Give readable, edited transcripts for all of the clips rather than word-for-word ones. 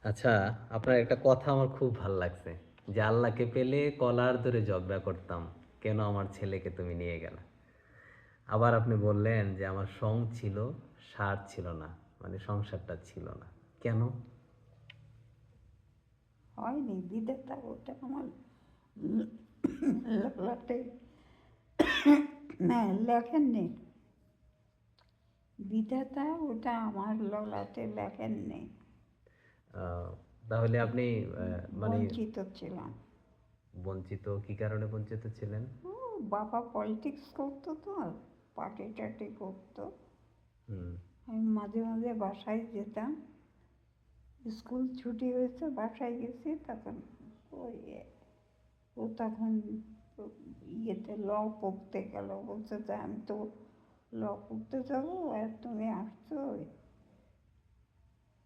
আচ্ছা, আপনার একটা কথা আমার খুব ভাল লাগছে যে, "আল্লাহকে পেলে কলার ধরে ঝগড়া করতাম। কেন আমার ছেলেকে তুমি নিয়ে গেলা?" আবার আপনি বললেন যে, "আমার সং ছিল, সার ছিল না। মানে সংসারটা ছিল না।" কেন? হয়নি বিধাতা ওটা আমার ললাটে না লেখেননি। বিধাতা ওটা আমার ললাটে লেখেননি। আ তাহলে আপনি মানে বঞ্চিত ছিলাম। বঞ্চিত কি কারণে বঞ্চিত ছিলেন? ও বাবা পলিটিক্স করতো তো, পার্টি টাটি করতো। হুম, আমি মাঝে মাঝে বাসায় যেতাম। স্কুল ছুটি হয়েছে বাসায় গেছি তখন ওই ও তখন ইয়েতে ল পড়তে গেল, বলছে যে আমি তো ল পড়তে যাবো আর তুমি আসছো।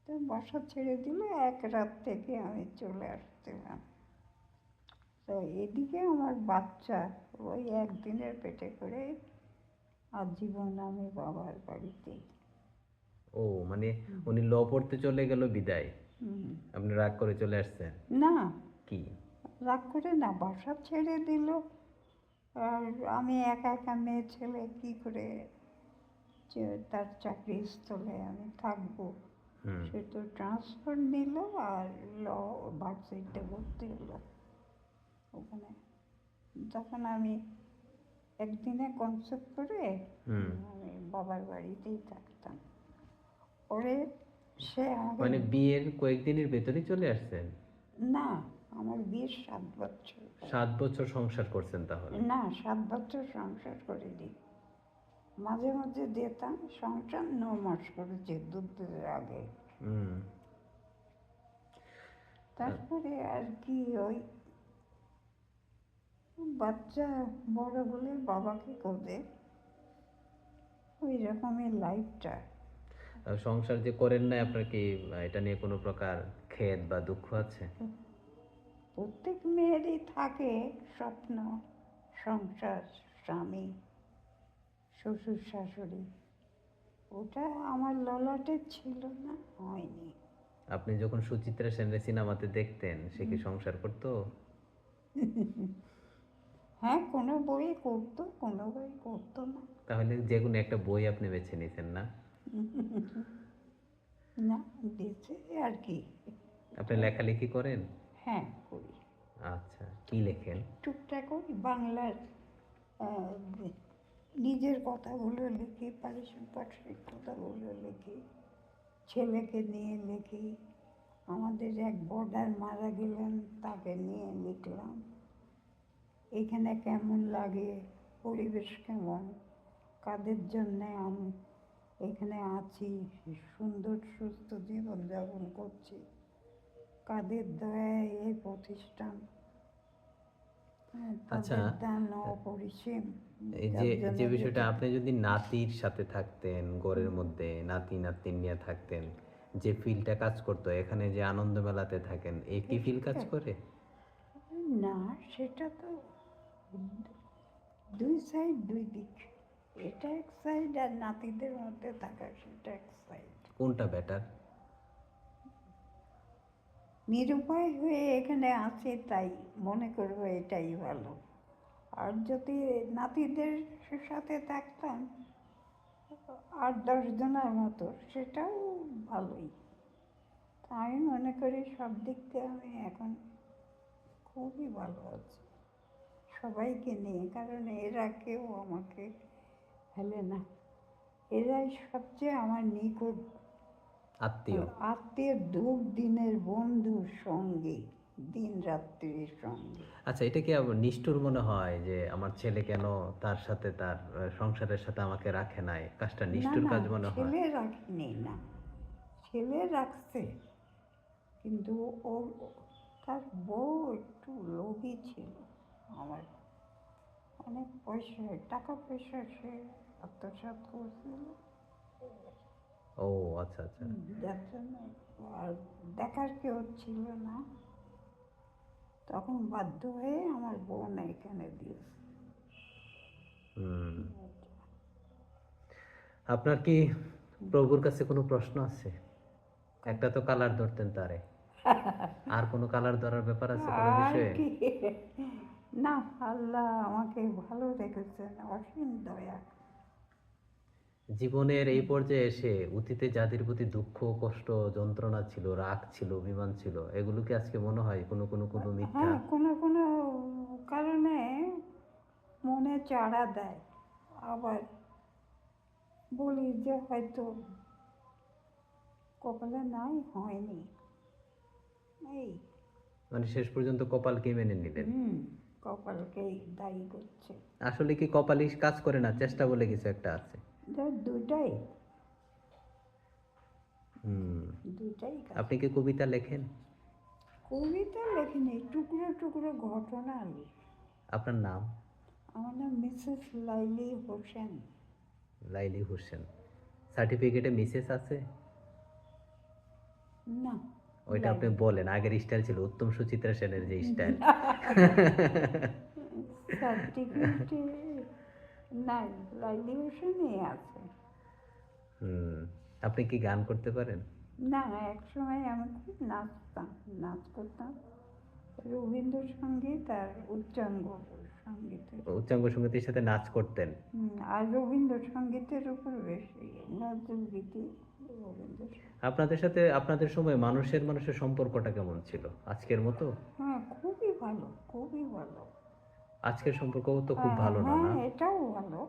তো বাসা ছেড়ে দিলে এক রাত থেকে আমি চলে আসছিলাম। তো এদিকে আমার বাচ্চা ওই একদিনের পেটে করে আজীবন আমি বাবার বাড়িতেই। ও মানে উনি ল পড়তে চলে গেল বিদায়। হুম। আপনি রাগ করে চলে আসছেন। না, কি? রাগ করে না, বাসা ছেড়ে দিল। আর আমি একা একা মেয়ে ছেলে কি করে যে তার চাকরির স্থলে আমি থাকবো। হুম, সে তো ট্রান্সফার নিল আর ল ভার্সিটিতে ভর্তি হলো ওখানে। তখন আমি একদিনে কনসেপ্ট করে হুম। আমি বাবার বাড়িতেই থাকতাম। পরে সে আমাকে মানে বিয়ের কয়েকদিনের ভেতরেই চলে আসছেন? না, আমার বিয়ের 7 বছর। ৭ বছর সংসার করছেন তাহলে? না, 7 বছর সংসার করিনি। মাঝে মাঝে যেতাম, সংসার 9 মাস করেছি দুধের আগে। হুম। তারপরে আর কি ওই বাচ্চা বড় হলে বাবাকে খোঁজে, ওই রকমের লাইফটা। সংসার যে করেন নাই আপনার কি এটা নিয়ে কোনো প্রকার খেদ বা দুঃখ আছে? প্রত্যেক মেয়েরই থাকে স্বপ্ন, সংসার, স্বামী, শ্বশুর শাশুড়ি। ওটা আমার ললাটে ছিল না, হয়নি। আপনি যখন সুচিত্রা সেনের সিনেমাতে দেখতেন সে কি সংসার করতো? হ্যাঁ, কোনো বই করতো, কোনো বই করতো না। তাহলে যেকোনো একটা বই আপনি বেছে নিতেন না? না, দিয়েছে আর কি। আপনি লেখালেখি করেন? হ্যাঁ, করি। আচ্ছা, কি লেখেন? টুকটাক ওই বাংলার আহ, নিজের কথাগুলো লিখি, পারিপার্শ্বিক কথাগুলো লিখি, ছেলেকে নিয়ে লিখি। আমাদের এক বর্ডার মারা গেলেন, তাকে নিয়ে লিখলাম। এখানে কেমন লাগে, পরিবেশ কেমন, কাদের জন্যে আমি এখানে আছি, সুন্দর সুস্থ জীবনযাপন করছি, কাদের দয়ায় এই প্রতিষ্ঠান, আচ্ছা, তাদের দান অপরিসীম, এই যে যার জন্য যে বিষয়টা যেটুকু। আপনি যদি নাতির সাথে থাকতেন, ঘরের মধ্যে নাতি-নাতনি নিয়ে থাকতেন, যে ফিলটা কাজ করতো এখানে যে আনন্দ মেলাতে থাকেন, এই কি ফিল কাজ সেটা করে? না, সেটা তো দুই সাইড, দুই দিক। এটা এক সাইড আর নাতিদের মধ্যে থাকা সেটা এক সাইড। কোনটা বেটার? নিরুপায় হয়ে এখানে আছে তাই মনে করবো এটাই ভালো। আর যদি নাতিদের সাথে থাকতাম 8-10 জনের মতো, সেটাও ভালোই। তা আমি মনে করি সব দিক থেকে আমি এখন খুবই ভালো আছি সবাইকে নিয়ে, কারণ এরা কেউ আমাকে ফেলে না। এরাই সবচেয়ে আমার নিকট আত্মীয়। আত্মীয়, দুর্দিনের বন্ধু, সঙ্গী, দিন রাত্রির সঙ্গী। আচ্ছা, এটা কি আবার নিষ্ঠুর মনে হয় যে আমার ছেলে কেন তার সাথে তার সংসারের সাথে আমাকে রাখে নাই? কাজটা না নিষ্ঠুর না, কাজ মনে হয়? ছেলে রাখিনি না, ছেলে রাখছে, কিন্তু ওর তার বউ একটু লোভী ছিল। আমার অনেক পয়সা, টাকা পয়সা সে আত্মসাৎ করছিল। ও আচ্ছা, আচ্ছা। যার জন্য আর দেখার কেউ ছিল না, তখন বাধ্য হয়ে আমার বোন এখানে দিয়েছে। হুম। আপনার কি প্রভুর কাছে কোনো প্রশ্ন আছে? একটা তো কালার ধরতেন তারে। আর কোনো কালার ধরার ব্যাপার আছে কোনো আর বিষয়ে? কি, না, আল্লাহ আমাকে ভালো রেখেছেন, অসীম দয়া। জীবনের এই পর্যায়ে এসে অতীতে যাদের প্রতি দুঃখ কষ্ট যন্ত্রণা ছিল রাগ ছিল অভিমান ছিল এগুলো কি আজকে মনে হয় কোনো মিথ্যা? হ্যাঁ, কোনো কোনো কারণে মনে চাড়া দেয়, আবার বলি যে হয়তো কপালে নাই, হয়নি, এই। মানে শেষ পর্যন্ত কপালকে মেনে নিলেন? কপালকেই দায়ী করছে। আসলে কি কপালই কাজ করে না চেষ্টা বলে কিছু একটা আছে? দুটাই, হুম। দুটাই কাজ। আপনি কি কবিতা লেখেন? কবিতা লেখিনি, টুকরো টুকরো ঘটনা লিখি। আপনার নাম? আমার নাম মিসেস লাইলি হোসেন। লাইলি হোসেন। সার্টিফিকেটে মিসেস আছে? না, ওইটা আপনি বলেন আগের স্টাইল ছিল উত্তম সুচিত্রা সেনের যে স্টাইল। সার্টিফিকেটে নাই, লাইলি হোসেনই আছে। হুম। আপনি কি গান করতে পারেন? না, এক সময় আমি খুব নাচতাম, নাচ করতাম, রবীন্দ্রসঙ্গীত আর উচ্চাঙ্গ সঙ্গীতের। উচ্চাঙ্গ সঙ্গীতের সাথে নাচ করতেন? আর রবীন্দ্রসঙ্গীতের উপর বেশি, নজরুল গীতি, রবীন্দ্র। আপনাদের সময় মানুষের সম্পর্কটা কেমন ছিল আজকের মতো? হ্যাঁ, খুবই ভালো, খুবই ভালো। আজকের সম্পর্ক তো খুব ভালো না, হ্যাঁ, না? এটাও ভালো,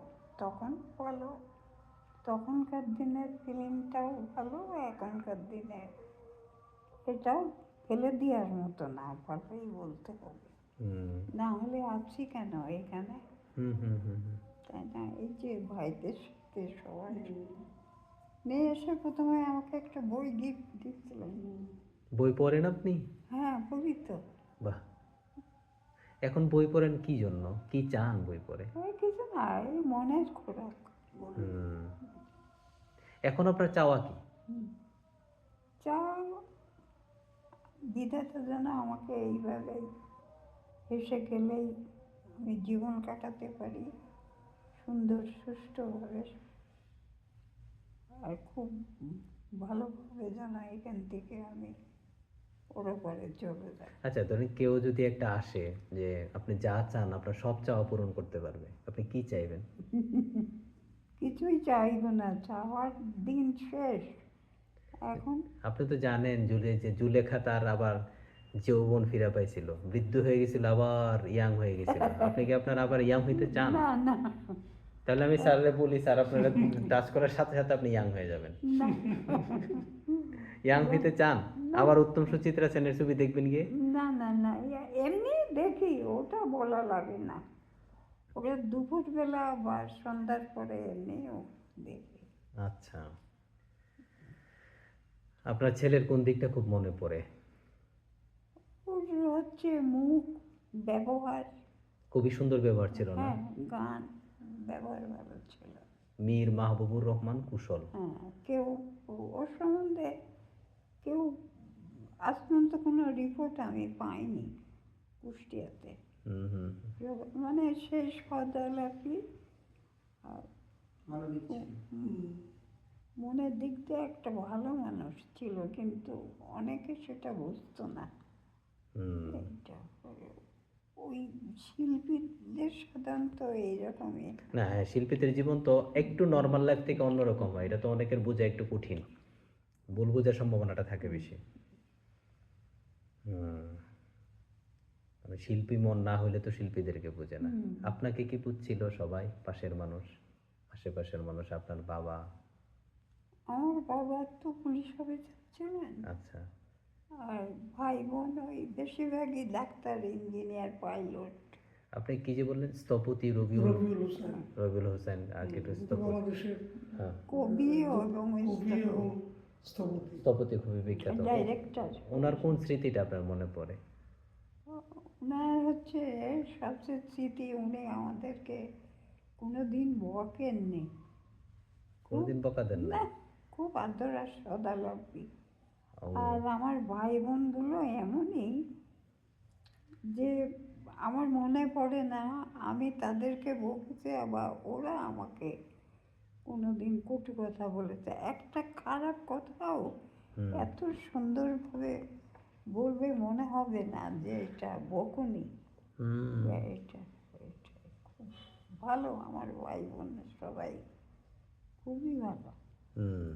তখন ভালো, তখনকার দিনের ফিল্মটাও ভালো, এখনকার দিনে এটাও ফেলে দেওয়ার মতো না, ভালোই বলতে হবে। হুম না হলে আছি কেন এখানে, হুম হুম হুম হুম। তাই না? এই যে ভাইদের সাথে সবাই নিয়ে এসে প্রথমে আমাকে একটা বই গিফট দিচ্ছিলেন। বই পড়েন আপনি? হ্যাঁ, বলি তো। বাহ। এখন বই পড়েন কি জন্য, কি চান বই পড়ে? ওই কিছু না, এই মনের খোরাক। হুম। এখন আপনার চাওয়া কি? চা, বিধাতা যেন আমাকে এইভাবেই হেসে খেলেই আমি জীবন কাটাতে পারি, সুন্দর সুষ্ঠুভাবে, আর খুব ভালোভাবে যেন এখান থেকে আমি ওপারে চলে যাই। আচ্ছা ধরেন কেউ যদি একটা আসে যে আপনি যা চান আপনার সব চাওয়া পূরণ করতে পারবে আপনি কি চাইবেন? কিছুই চাইব না, চাওয়ার দিন শেষ এখন। আপনি তো জানেন জুলেখা তার আবার যৌবন ফিরে পাইছিল, বৃদ্ধ হয়ে গেছিল আবার ইয়াং হয়ে গেছিল, আপনি কি আপনার আবার ইয়াং হইতে চান? না, না, তাহলে আমি স্যাররে বলি স্যার আপনারা টাচ করার সাথে সাথে আপনি ইয়াং হয়ে যাবেন। না, ইয়াং হইতে চান? না, আবার উত্তম সুচিত্রা সেনের ছবি দেখবেন গিয়ে? না, না, না, এমনি দেখি, ওটা বলা লাগে না, ওটা দুপুরবেলা বা সন্ধ্যার পরে এমনিও দেখি। আচ্ছা। আপনার ছেলের কোন দিকটা খুব মনে পড়ে? ওর হচ্ছে মুখ, ব্যবহার। খুবই সুন্দর ব্যবহার ছিল না? হ্যাঁ, গান, ব্যবহার ভালো ছিল। মীর মাহবুবুর রহমান কুশল। হ্যাঁ, কেউ ওর সম্বন্ধে কেউ আজ পর্যন্ত কোনো রিপোর্ট আমি পাইনি কুষ্টিয়াতে। হুম হুম হুম। মানে সেই সদালাপি আর মনের দিক দিয়ে একটা ভালো মানুষ ছিল, কিন্তু অনেকে সেটা বুঝতো না। হুম। এইটা ওই শিল্পীদের সাধারণত এইরকমই। না হ্যাঁ শিল্পীদের জীবন তো একটু নর্মাল লাইফ থেকে অন্যরকম হয়, এটা তো অনেকের বোঝা একটু কঠিন, ভুল বোঝার সম্ভাবনাটা থাকে বেশি। হুম। মানে শিল্পী মন না হলে তো শিল্পীদেরকে বোঝে না। আপনাকে কি বুঝছিল সবাই, পাশের মানুষ, আশেপাশের মানুষ, আপনার বাবা? আমার বাবা তো পুলিশ অফিসার ছিলেন, আচ্ছা। আর ভাই বোন ওই বেশিরভাগই ডাক্তার, ইঞ্জিনিয়ার, পাইলট। আপনি কি যে বললেন স্থপতি রবিউল হোসেন আর কি একটু স্থপতি? হ্যাঁ কবি এবং স্থপতি খুবই বিখ্যাত। ডাইরেক্টর। ওনার কোন স্মৃতিটা আপনার মনে পড়ে? ওনার হচ্ছে সবচেয়ে স্মৃতি, উনি আমাদেরকে কোনোদিন বকেননি, কোনোদিন বকা দেন না, নাই? খুব আদর আর সদালব্বী। ও। আর আমার ভাই বোনগুলো এমনই যে আমার মনে পড়ে না আমি তাদেরকে বকেছি, আবার ওরা আমাকে কোনোদিন কটু কথা বলেছে, একটা খারাপ কথাও হুম এত সুন্দরভাবে হবে না যে এটা বকুনি, হুম এটা এটা খুব ভালো। আমার ভাই বোন সবাই খুবই ভালো। হুম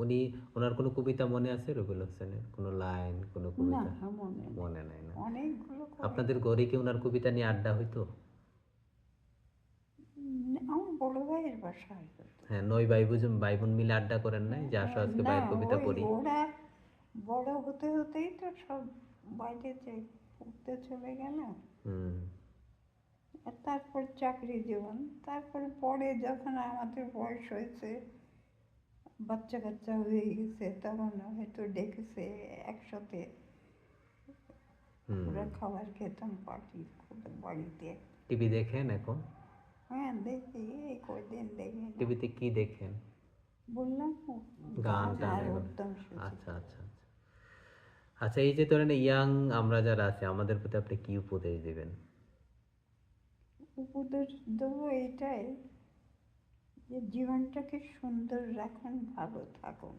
উনি, ওনার কোনো কবিতা মনে আছে রবিউল হোসেনের? কোনো লাইন, কোনো না, কবিতা? মনে নেই। মনে নাই না? অনেকগুলো আপনাদের কবিতা। ঘরে কি ওনার কবিতা নিয়ে আড্ডা হইতো? আমার বড় ভাইয়ের বাসায় হতো। হ্যাঁ, নই ভাই বোন মিলে আড্ডা করেন নাই যে আসো আজকে না, ভাইয়ের কবিতা ওই পড়ি? ওরা বড় হতে হতেই তো সব বাইরে যে পড়তে চলে গেল। হুম আর তারপর চাকরি জীবন, তারপর পরে যখন আমাদের বয়স হয়েছে, বাচ্চা কাচ্চা হয়ে গেছে, তখন হয়তো ডেকেছে একসাথে। হুম আমরা খাবার খেতাম পার্টি বাড়িতে। টিভি দেখেন এখন? হ্যাঁ, দেখি, এই কয়দিন দেখি না। টিভিতে কি দেখেন? বললাম গান গান টান আর এগুলো? উত্তম সুচিত্রা। আচ্ছা আচ্ছা আচ্ছা। আচ্ছা, এই যে ধরেন ইয়াং আমরা যারা আছি, আমাদের প্রতি আপনি কি উপদেশ দিবেন? উপদেশ দেবো এইটাই যে জীবনটাকে সুন্দর রাখুন, ভালো থাকুন।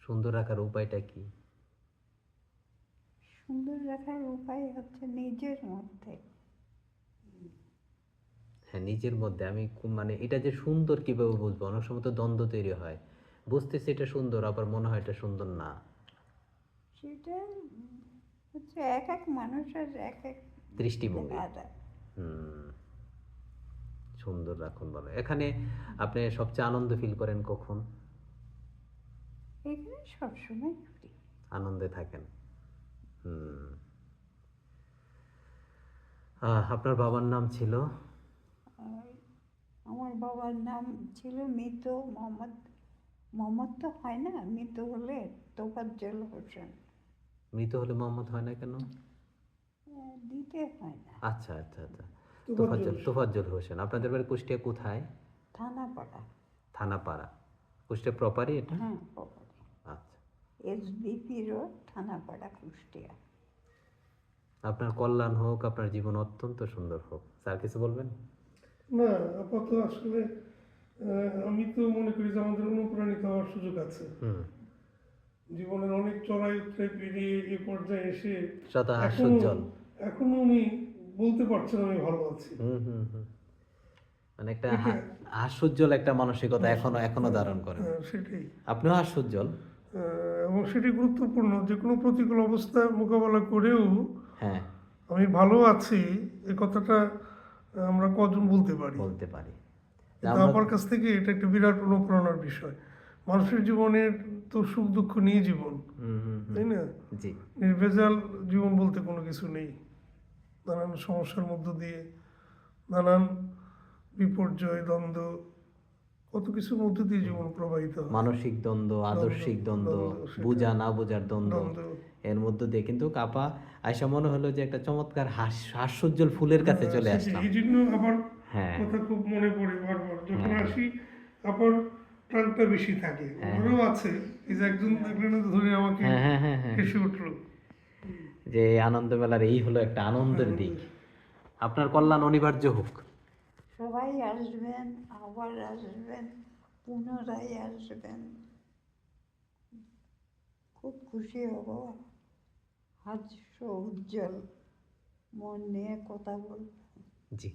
সুন্দর রাখার উপায়টা কি? সুন্দর রাখার উপায় হচ্ছে নিজের মধ্যে। হ্যাঁ, নিজের মধ্যে আমি মানে এটা যে সুন্দর কিভাবে বুঝবো? অনেক সময় তো দ্বন্দ্ব তৈরি হয়, বুঝতেছি এটা সুন্দর আবার মনে হয় এটা সুন্দর না। সেটা হচ্ছে এক এক মানুষের এক এক দৃষ্টিভঙ্গি। আলাদা। হুম সুন্দর রাখুন বলে এখানে আপনি সবচেয়ে আনন্দ ফিল করেন কখন? এখানে সবসময় ঘুরি। আনন্দে থাকেন। হুম আপনার বাবার নাম ছিল? আর আমার বাবার নাম ছিল মৃত মোহাম্মদ। মোহাম্মদ তো হয় না, মৃত হলে তোফাজ্জল হোসেন। মৃত হলে মোহাম্মদ হয় না কেন? দিতে হয় না। আচ্ছা আচ্ছা আচ্ছা। তোফাজ্জল হোসেন। তোফাজ্জল হোসেন। আপনাদের বাড়ি কুষ্টিয়া কোথায়? থানাপাড়া। থানাপাড়া। কুষ্টিয়া প্রপারই এটা? হ্যাঁ, খবরে। আচ্ছা। SBP road, Thanapara, Kushtia. আপনার কল্যাণ হোক, আপনার জীবন অত্যন্ত সুন্দর হোক। স্যার কিছু বলবেন? না, আপাতত আসলে আমি তো মনে করি যে আমাদের অনুপ্রাণিত হওয়ার সুযোগ আছে। হুম জীবনের অনেক চড়াই উতরাই পেরিয়ে এ পর্যায়ে এসে শত এখনো হাস্যোজ্জ্বল। এখনো আমি বলতে পারছি না আমি ভালো আছি। হুম হুম হুম মানে একটা এটা হাস্যোজ্জ্বল একটা মানসিকতা এখনো এখনো ধারণ করেন। সেটাই। আপনিও হাস্যোজ্জ্বল। এবং সেটি গুরুত্বপূর্ণ, যে কোনো প্রতিকূল অবস্থা মোকাবেলা করেও হ্যাঁ, আমি ভালো আছি, এ কথাটা আমরা কজন বলতে পারি। বলতে পারি। কিন্তু আমরা আমার কাছ থেকে এটা একটা বিরাট অনুপ্রেরণার বিষয়। মানুষের জীবনের তো সুখ দুঃখ নিয়ে জীবন, হুম হুম হুম, তাই না? জি নির্ভেজাল জীবন বলতে কোনো কিছু নেই। নানান সমস্যার মধ্য দিয়ে, নানান বিপর্যয়, দ্বন্দ্ব, কত কিছুর মধ্য দিয়ে জীবন প্রবাহিত হয়। মানসিক দ্বন্দ্ব, আদর্শিক দ্বন্দ্ব, সেটাই। বুঝা না বোঝার দ্বন্দ্ব, দ্বন্দ্ব। এর মধ্য দিয়ে কিন্তু কাপা আয়সা মনে হলো যে একটা চমৎকার হাস্যোজ্জ্বল ফুলের কাছে চলে সেটাই। আসলাম। এই জন্য আবার হ্যাঁ কথা খুব মনে পড়ে বারবার যখন হ্যাঁ। আসি, আবার টানটা বেশি থাকে। হ্যাঁ। ওনারও আছে, এই যে একজন দেখলেন না, ধরে আমাকে হ্যাঁ হ্যাঁ হ্যাঁ হ্যাঁ হেসে উঠলো। যে আনন্দ মেলার এই হলো একটা আনন্দের দিক। আপনার কল্যাণ অনিবার্য হোক। সবাই আসবেন, আবার আসবেন, পুনরায় আসবেন। খুব খুশি হব। হাস্য উজ্জ্বল মন নিয়ে কথা বলবেন। জি।